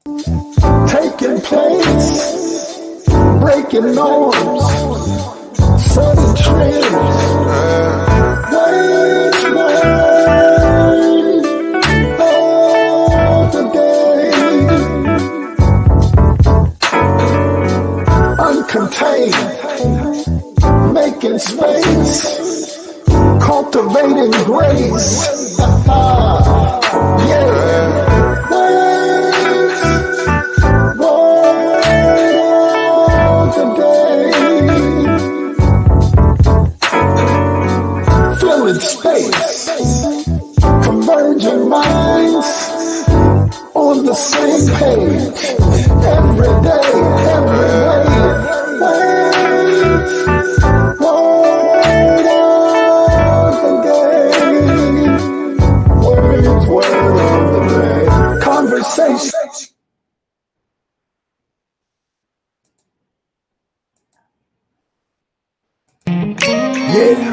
taking place, breaking norms, setting trends. Wait of the day, uncontained, making space, cultivating grace. Yeah. Filling space, converging minds on the same page. Every day, every way. Word of the day. Word of the day. Conversation. Yeah.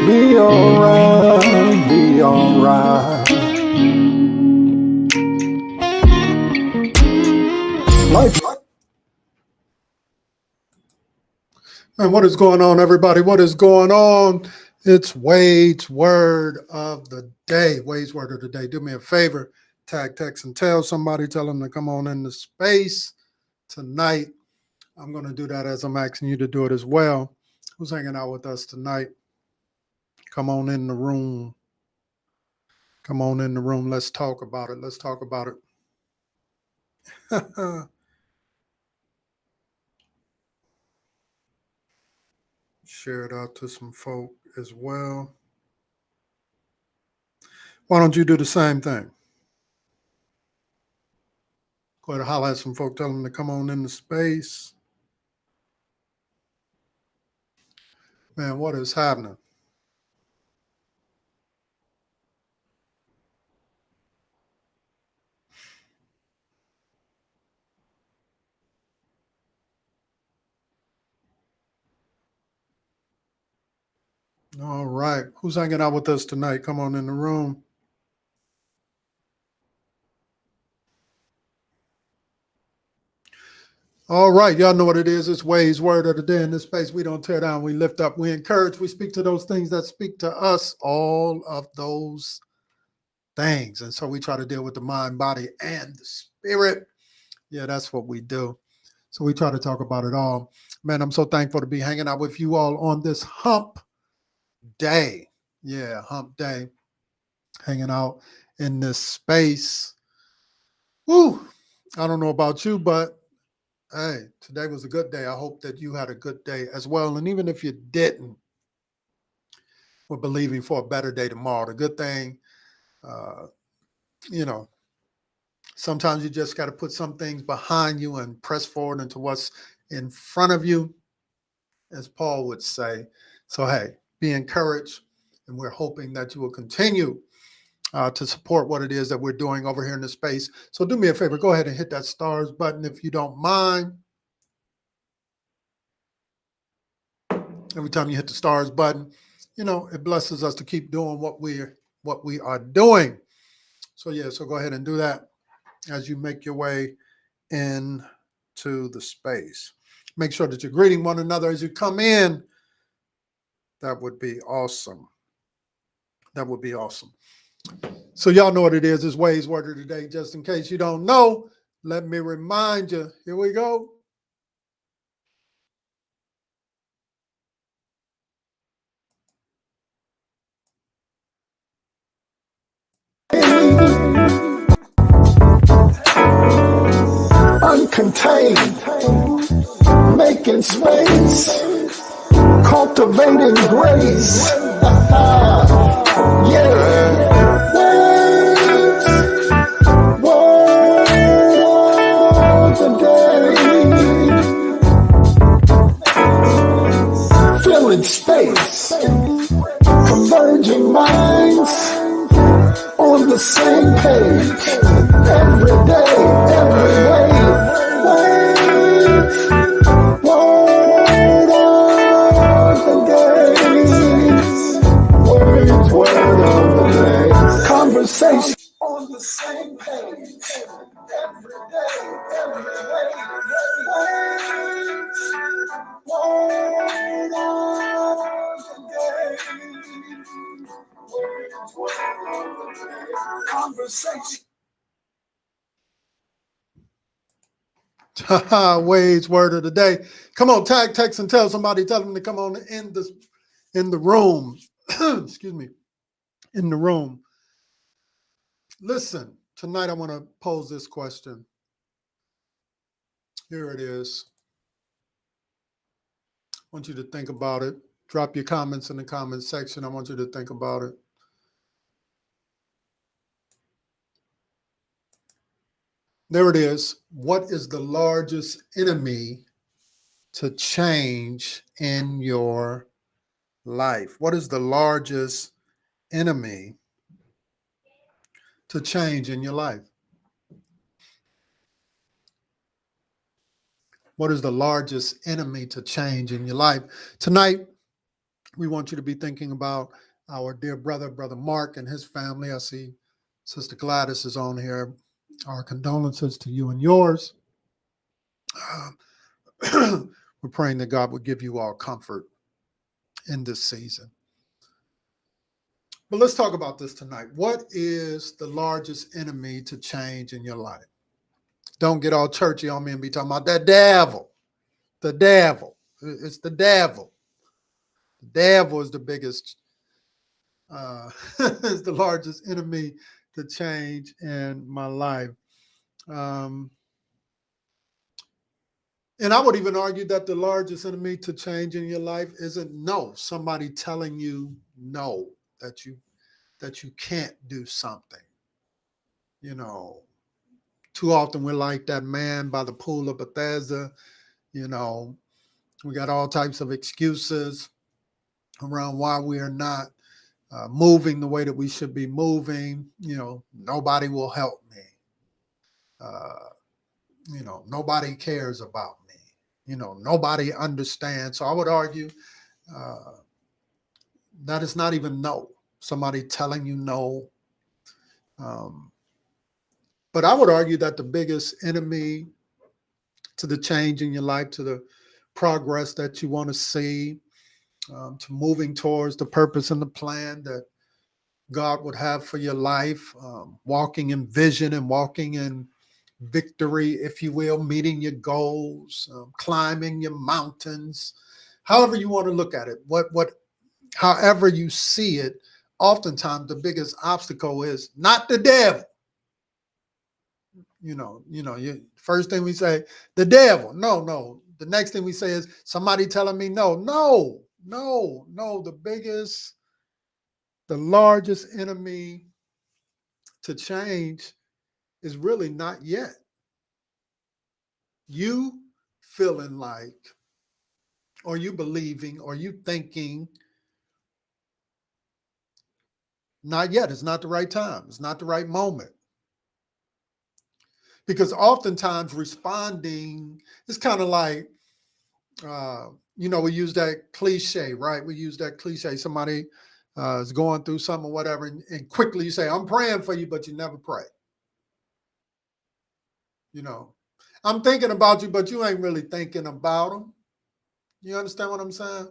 Be alright, be alright. Life. And what is going on, everybody? What is going on? It's Wade's Word of the Day. Wade's Word of the Day. Do me a favor, tag, text, and tell somebody, tell them to come on into space tonight. I'm going to do that as I'm asking you to do it as well. Who's hanging out with us tonight? Come on in the room. Come on in the room. Let's talk about it. Let's talk about it. Share it out to some folk as well. Why don't you do the same thing? Go ahead and holler at some folk. Tell them to come on into space. Man, what is happening? All right. Who's hanging out with us tonight? Come on in the room. All right. Y'all know what it is. It's Wade's Word of the Day. In this space, we don't tear down. We lift up. We encourage. We speak to those things that speak to us. All of those things. And so we try to deal with the mind, body, and the spirit. Yeah, that's what we do. So we try to talk about it all. Man, I'm so thankful to be hanging out with you all on this hump day. Yeah, hump day. Hanging out in this space. Woo! I don't know about you, but hey, today was a good day. I hope that you had a good day as well. And even if you didn't, we're believing for a better day tomorrow. The good thing, sometimes you just got to put some things behind you and press forward into what's in front of you, as Paul would say. So, hey, be encouraged. And we're hoping that you will continue to support what it is that we're doing over here in the space. So do me a favor, go ahead and hit that stars button if you don't mind. Every time you hit the stars button, it blesses us to keep doing what we are doing. So yeah, so go ahead and do that as you make your way into the space. Make sure that you're greeting one another as you come in. That would be awesome. That would be awesome. So y'all know what it is. It's Wade's Word of the Day. Just in case you don't know, let me remind you. Here we go. Uncontained, making space, cultivating grace. Yeah. Word of the day. Filling space, converging minds on the same page. Every day, every way. Word of the day. Word of the day. Conversation. Wade's word of the day. Come on, tag, text, and tell somebody. Tell them to come on in the room. Excuse me, in the room. Listen, tonight I want to pose this question. Here it is. I want you to think about it. Drop your comments in the comment section. I want you to think about it. There it is. What is the largest enemy to change in your life? What is the largest enemy to change in your life? What is the largest enemy to change in your life? Tonight, we want you to be thinking about our dear brother, Brother Mark, and his family. I see Sister Gladys is on here. Our condolences to you and yours. We're praying that God would give you all comfort in this season. But let's talk about this tonight. What is the largest enemy to change in your life? Don't get all churchy on me and be talking about that devil. The devil. It's the devil. The devil is the biggest, is the largest enemy to change in my life. And I would even argue that the largest enemy to change in your life isn't no, somebody telling you no, that you can't do something. You know, too often we're like that man by the pool of Bethesda. You know, we got all types of excuses around why we are not moving the way that we should be moving. You know, nobody will help me. You know, nobody cares about me. You know, nobody understands. So I would argue that it's not even no. Somebody telling you no. But I would argue that the biggest enemy to the change in your life, to the progress that you want to see, to moving towards the purpose and the plan that God would have for your life, walking in vision and walking in victory, if you will, meeting your goals, climbing your mountains, however you want to look at it, however you see it. Oftentimes the biggest obstacle is not the devil. First thing we say, the devil. No. The next thing we say is somebody telling me no. The largest enemy to change is really not yet. You feeling like, or you believing, or you thinking, not yet. It's not the right time. It's not the right moment. Because oftentimes responding is kind of like, we use that cliche, right? We use that cliche. Somebody is going through something or whatever, and quickly you say, I'm praying for you, but you never pray. You know, I'm thinking about you, but you ain't really thinking about them. You understand what I'm saying?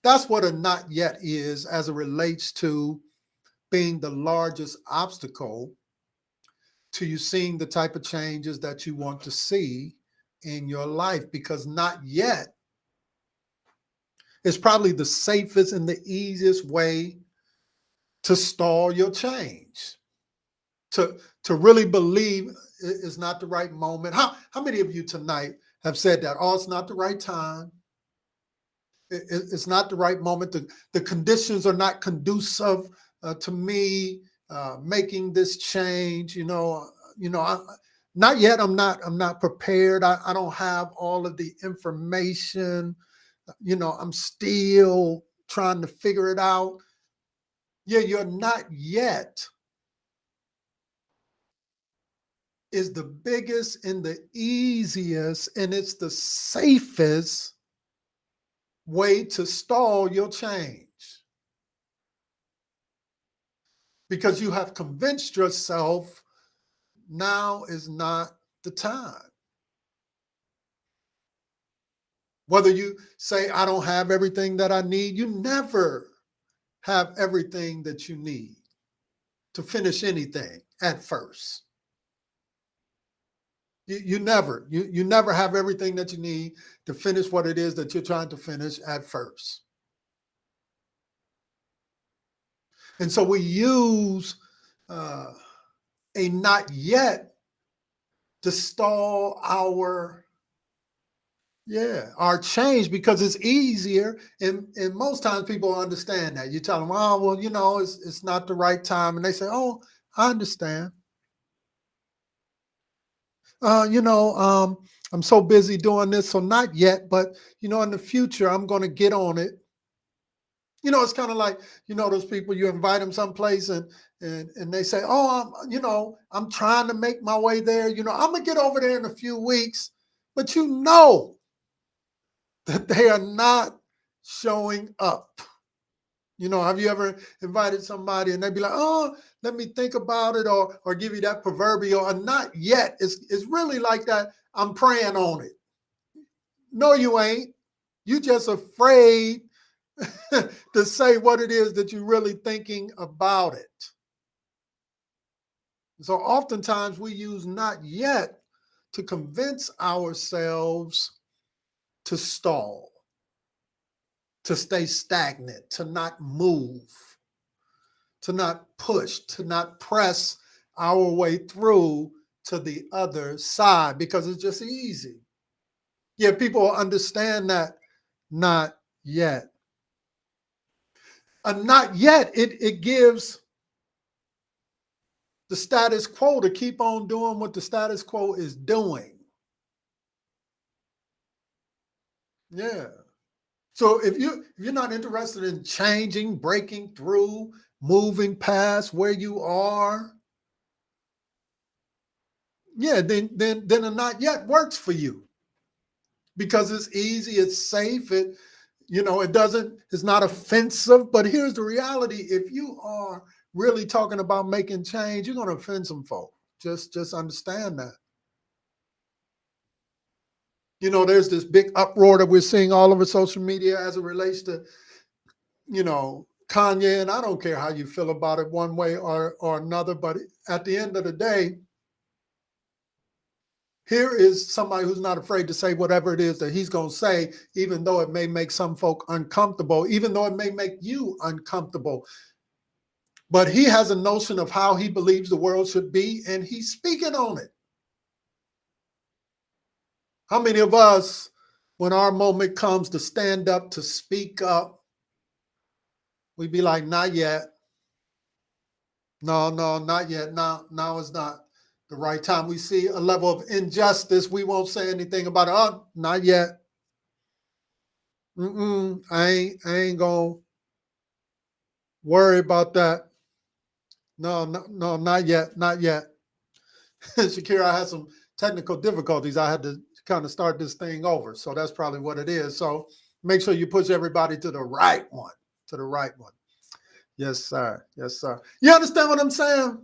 That's what a not yet is as it relates to being the largest obstacle to you seeing the type of changes that you want to see in your life, because not yet is probably the safest and the easiest way to stall your change, to really believe it's not the right moment. How many of you tonight have said that? Oh, it's not the right time. It's not the right moment. The conditions are not conducive to me making this change. Not yet. I'm not prepared. I don't have all of the information. I'm still trying to figure it out. Yeah, you're not yet is the biggest and the easiest, and it's the safest way to stall your change. Because you have convinced yourself now is not the time. Whether you say, I don't have everything that I need, you never have everything that you need to finish anything at first. You never have everything that you need to finish what it is that you're trying to finish at first. And so we use a not yet to stall our change, because it's easier. And most times people understand that. You tell them, oh, well, it's not the right time. And they say, oh, I understand. I'm so busy doing this, so not yet, but in the future, I'm going to get on it. It's kind of like, those people, you invite them someplace and they say, oh, I'm trying to make my way there. I'm going to get over there in a few weeks, but that they are not showing up. Have you ever invited somebody and they'd be like, oh, let me think about it, or give you that proverbial, or not yet. It's really like that. I'm praying on it. No, you ain't. You just afraid to say what it is that you're really thinking about it. So oftentimes we use not yet to convince ourselves to stall, to stay stagnant, to not move, to not push, to not press our way through to the other side, because it's just easy. Yeah, people understand that not yet. A not yet, it gives the status quo to keep on doing what the status quo is doing. Yeah. So if you're not interested in changing, breaking through, moving past where you are, yeah, then a not yet works for you, because it's easy, it's safe, it's not offensive. But here's the reality: if you are really talking about making change, you're going to offend some folk. Just understand that. There's this big uproar that we're seeing all over social media as it relates to, Kanye, and I don't care how you feel about it one way or another, but at the end of the day, here is somebody who's not afraid to say whatever it is that he's going to say, even though it may make some folk uncomfortable, even though it may make you uncomfortable. But he has a notion of how he believes the world should be, and he's speaking on it. How many of us, when our moment comes to stand up, to speak up, we'd be like, not yet. No, not yet. Now is not the right time. We see a level of injustice, we won't say anything about it. Oh, not yet. I ain't gonna worry about that. No, not yet. Shakira, I had some technical difficulties. I had to kind of start this thing over. So that's probably what it is. So make sure you push everybody to the right one. Yes, sir. You understand what I'm saying?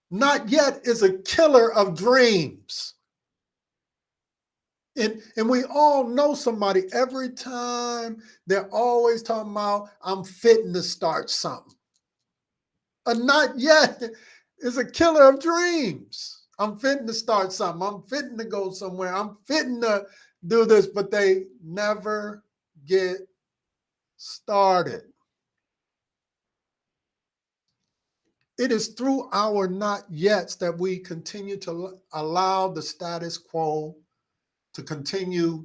Not yet is a killer of dreams. And we all know somebody, every time they're always talking about, I'm fitting to start something. A not yet is a killer of dreams. I'm fitting to start something. I'm fitting to go somewhere. I'm fitting to do this, but they never get started. It is through our not yets that we continue to allow the status quo to continue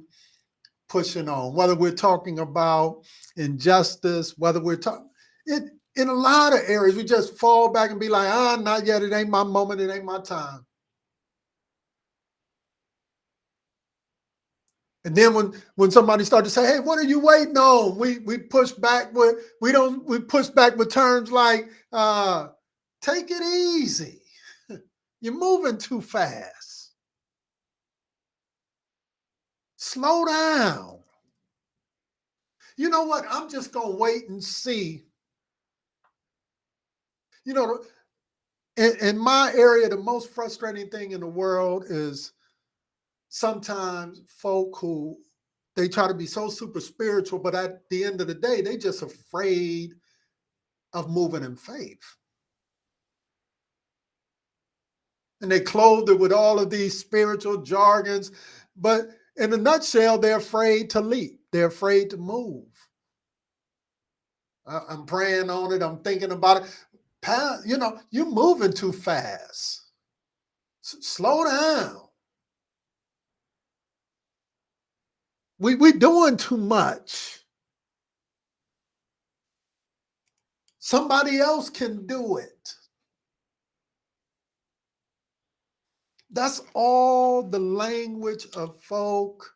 pushing on, whether we're talking about injustice, whether we're talking it in a lot of areas, we just fall back and be like, not yet, it ain't my moment, it ain't my time. And then when somebody started to say, hey, what are you waiting on? We push back we push back with terms like take it easy. You're moving too fast. Slow down. You know what? I'm just going to wait and see. In my area, the most frustrating thing in the world is sometimes folk who they try to be so super spiritual, but at the end of the day, they just afraid of moving in faith. And they clothed it with all of these spiritual jargons, but in a nutshell, they're afraid to leap. They're afraid to move. I'm praying on it. I'm thinking about it. You know, you're moving too fast. Slow down. We're doing too much. Somebody else can do it. That's all the language of folk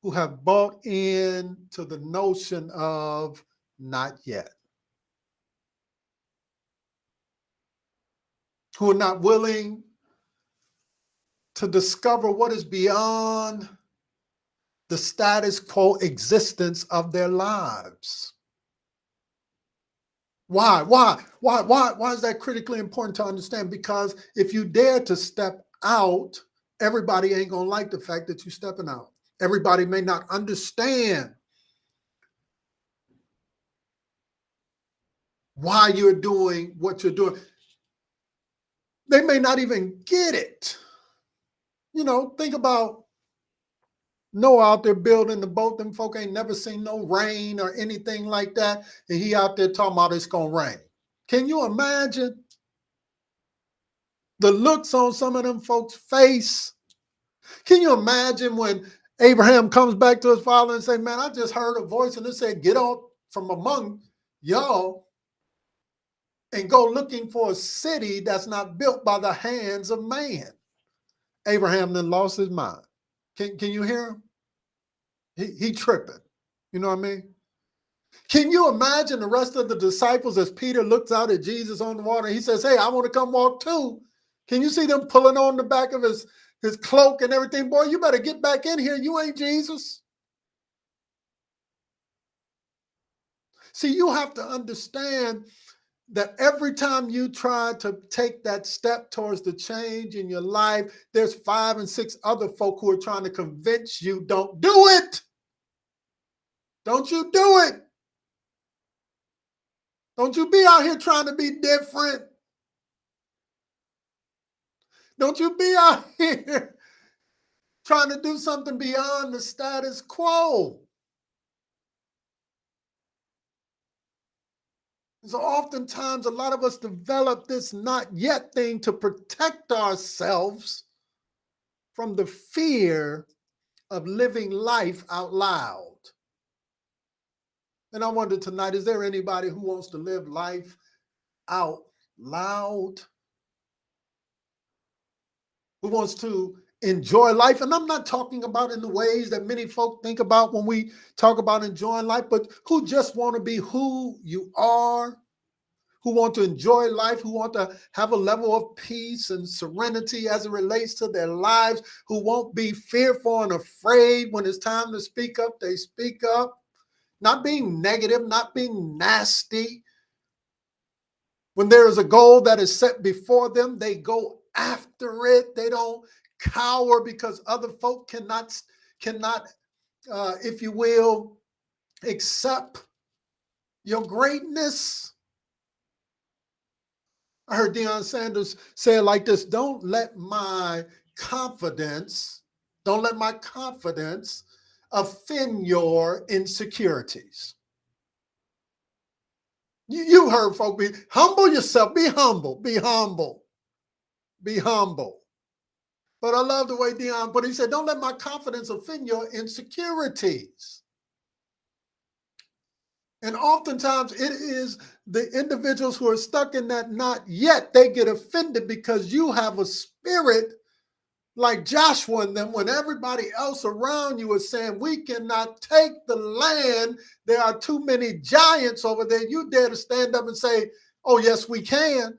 who have bought in to the notion of not yet, who are not willing to discover what is beyond the status quo existence of their lives. Why is that critically important to understand? Because if you dare to step out, everybody ain't gonna like the fact that you're stepping out. Everybody may not understand why you're doing what you're doing. They may not even get it. You know, think about Noah out there building the boat. Them folk ain't never seen no rain or anything like that. And he out there talking about it's gonna rain. Can you imagine the looks on some of them folks' face? Can you imagine when Abraham comes back to his father and say, man, I just heard a voice and it said, get out from among y'all and go looking for a city that's not built by the hands of man. Abraham then lost his mind. Can you hear him? He tripping. You know what I mean? Can you imagine the rest of the disciples as Peter looks out at Jesus on the water? He says, hey, I want to come walk too. Can you see them pulling on the back of his cloak and everything? Boy, you better get back in here. You ain't Jesus. See, you have to understand that every time you try to take that step towards the change in your life, there's 5 and 6 other folk who are trying to convince you, don't do it. Don't you do it. Don't you be out here trying to be different. Don't you be out here trying to do something beyond the status quo. So oftentimes, a lot of us develop this not yet thing to protect ourselves from the fear of living life out loud. And I wonder tonight, is there anybody who wants to live life out loud? Who wants to enjoy life? And I'm not talking about in the ways that many folk think about when we talk about enjoying life, but who just want to be who you are, who want to enjoy life, who want to have a level of peace and serenity as it relates to their lives, who won't be fearful and afraid when it's time to speak up, they speak up, not being negative, not being nasty. When there is a goal that is set before them, they go after it. They don't cower because other folk cannot, if you will, accept your greatness. I heard Deion Sanders say it like this: don't let my confidence offend your insecurities. You heard folk be humble yourself, be humble, be humble, be humble. But I love the way Deion put it. He said, don't let my confidence offend your insecurities. And oftentimes it is the individuals who are stuck in that not yet, they get offended because you have a spirit like Joshua and them when everybody else around you is saying, we cannot take the land. There are too many giants over there. You dare to stand up and say, oh, yes, we can.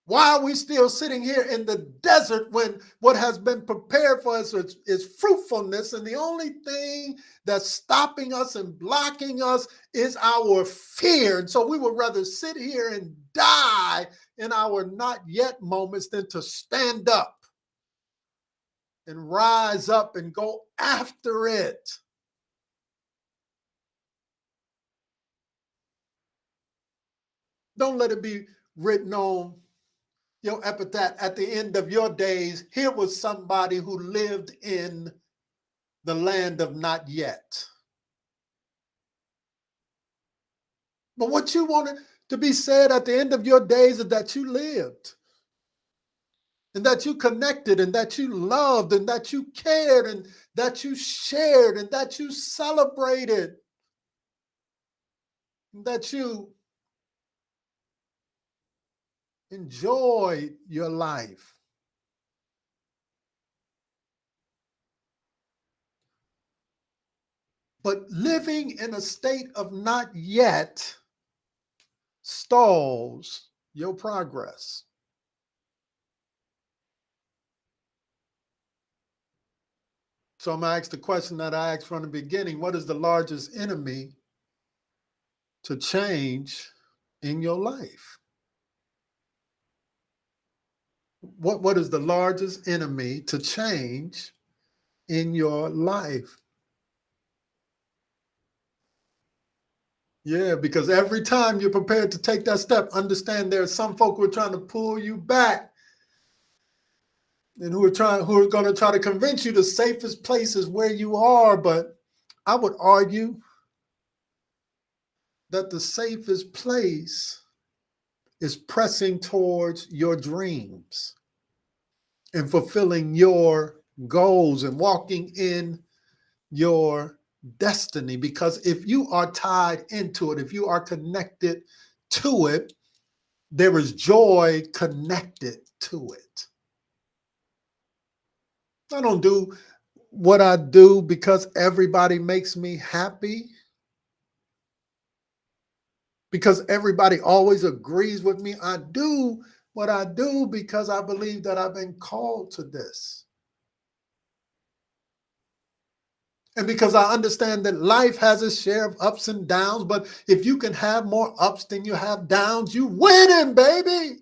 Why are we still sitting here in the desert when what has been prepared for us is fruitfulness? And the only thing that's stopping us and blocking us is our fear. And so we would rather sit here and die in our not yet moments than to stand up and rise up and go after it. Don't let it be written on your epitaph at the end of your days. Here was somebody who lived in the land of not yet. But what you wanted to be said at the end of your days is that you lived and that you connected and that you loved and that you cared and that you shared and that you celebrated and that you enjoyed your life. But living in a state of not yet stalls your progress. So I'm going to ask the question that I asked from the beginning. What is the largest enemy to change in your life? What is the largest enemy to change in your life? Yeah, because every time you're prepared to take that step, understand there are some folk who are trying to pull you back and who are going to try to convince you the safest place is where you are. But I would argue that the safest place is pressing towards your dreams and fulfilling your goals and walking in your destiny. Because if you are tied into it, if you are connected to it, there is joy connected to it. I don't do what I do because everybody makes me happy, because everybody always agrees with me. I do what I do because I believe that I've been called to this. And because I understand that life has a share of ups and downs, but if you can have more ups than you have downs, you winning, baby.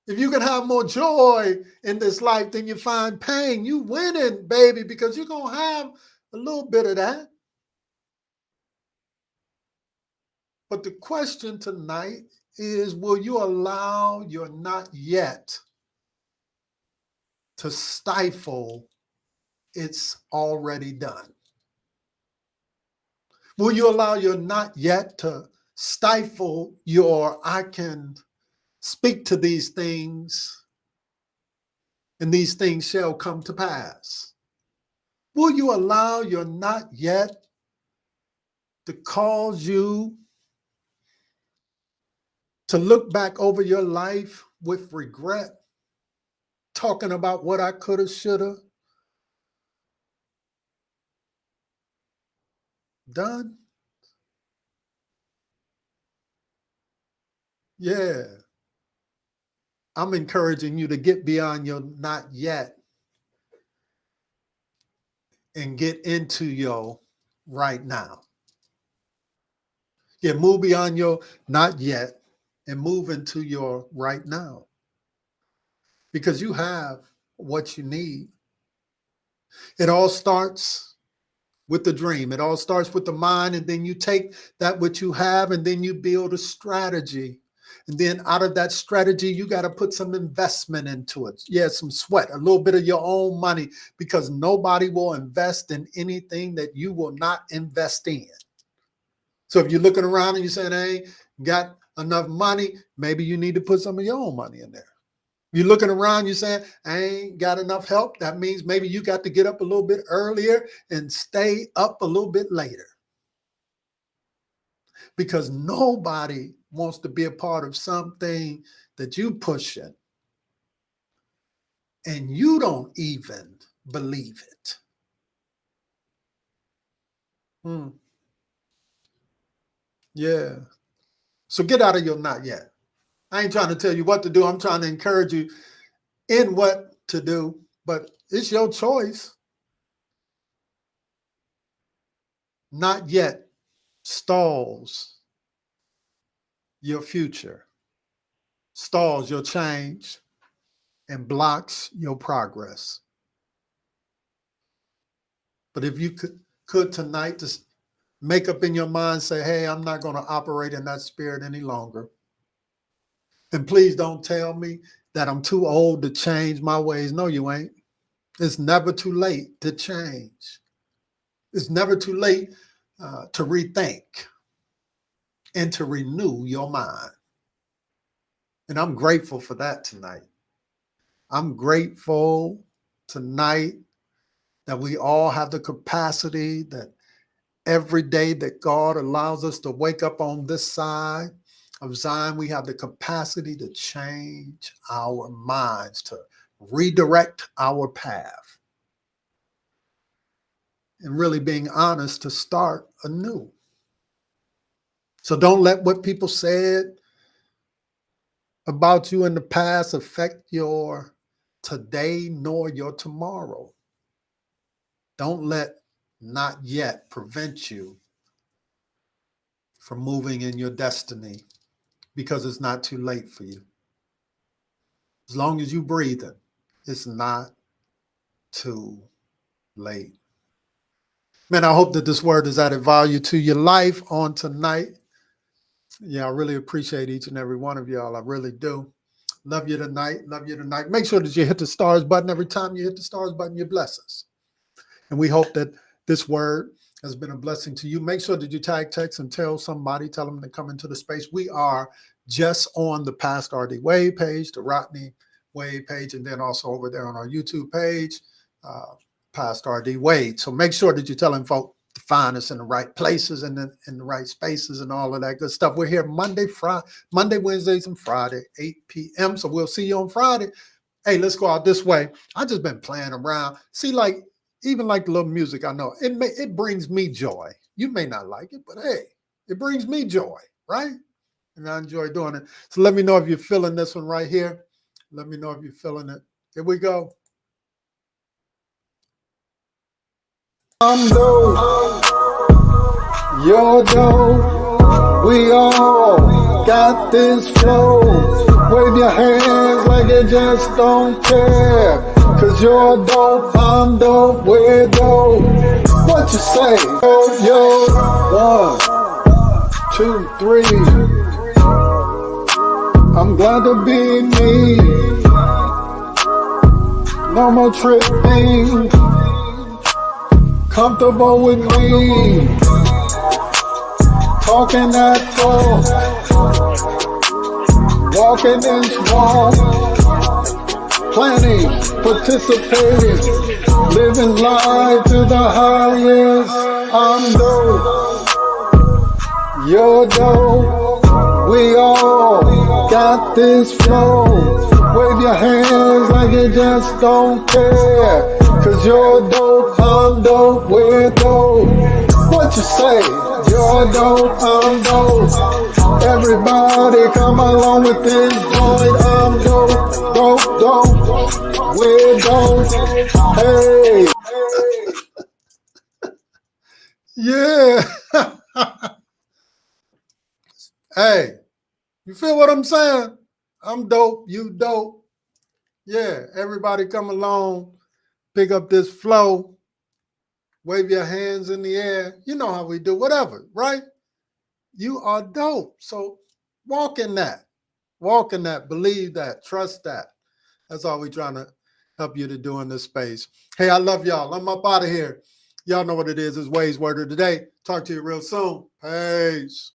If you can have more joy in this life than you find pain, you winning, baby, because you're going to have a little bit of that. But the question tonight is, will you allow your not yet to stifle it's already done? Will you allow your not yet to stifle your I can speak to these things and these things shall come to pass? Will you allow your not yet to cause you to look back over your life with regret, talking about what I could have, should have done? Yeah. I'm encouraging you to get beyond your not yet and get into your right now. Yeah, move beyond your not yet and move into your right now, because you have what you need. It all starts with the dream. It all starts with the mind, and then you take that what you have and then you build a strategy. And then out of that strategy, you got to put some investment into it. Yeah, some sweat, a little bit of your own money, because nobody will invest in anything that you will not invest in. So if you're looking around and you're saying, I ain't got enough money, maybe you need to put some of your own money in there. You're looking around, you're saying, I ain't got enough help. That means maybe you got to get up a little bit earlier and stay up a little bit later. Because nobody wants to be a part of something that you pushing and you don't even believe it. Yeah. So get out of your not yet. I ain't trying to tell you what to do. I'm trying to encourage you in what to do, but it's your choice. Not yet stalls your future, stalls your change, and blocks your progress. But if you could tonight just make up in your mind, say, hey, I'm not going to operate in that spirit any longer. And please don't tell me that I'm too old to change my ways. No, you ain't. It's never too late to change. It's never too late to rethink and to renew your mind. And I'm grateful for that tonight. I'm grateful tonight that we all have the capacity, that every day that God allows us to wake up on this side of Zion, we have the capacity to change our minds, to redirect our path, and really being honest to start anew. So don't let what people said about you in the past affect your today nor your tomorrow. Don't let not yet prevent you from moving in your destiny, because it's not too late for you. As long as you breathing, it's not too late. Man, I hope that this word has added value to your life on tonight. Yeah, I really appreciate each and every one of y'all. I really do. Love you tonight. Love you tonight. Make sure that you hit the stars button. Every time you hit the stars button, you bless us. And we hope that this word has been a blessing to you. Make sure that you tag, text, and tell somebody, tell them to come into the space. We are just on the Pastor R.D. Wade page, the Rodney Wade page, and then also over there on our YouTube page, Pastor R.D. Wade. So make sure that you're telling folk to find us in the right places and in the right spaces and all of that good stuff. We're here Monday, Wednesdays, and Friday, 8 p.m. So we'll see you on Friday. Hey, let's go out this way. I've just been playing around. See, even like the little music, I know it brings me joy. You may not like it, but hey, it brings me joy, right? And I enjoy doing it. So let me know if you're feeling this one right here. Let me know if you're feeling it. Here we go. I'm dope. You're dope. We all got this flow. Wave your hands like you just don't care. Cause you're dope, I'm dope, we're dope. What you say? Yo, 1, 2, 3. I'm glad to be me. No more tripping. Comfortable with me. Talking that talk. Walking in small. Planning, participating, living life to the highest. I'm dope, you're dope. We all got this flow. Wave your hands like you just don't care. Cause you're dope, I'm dope, we're dope. What you say? You're dope, I'm dope. Everybody come along with this joint. I'm dope, dope, dope. We're dope. Hey. Yeah. Hey, you feel what I'm saying? I'm dope, you dope. Yeah, everybody come along, pick up this flow, wave your hands in the air. You know how we do, whatever, right? You are dope. So walk in that, believe that, trust that. That's all we're trying to help you to do in this space. Hey, I love y'all. I'm up out of here. Y'all know what it is. It's Wade's Word of the Day. Talk to you real soon. Peace.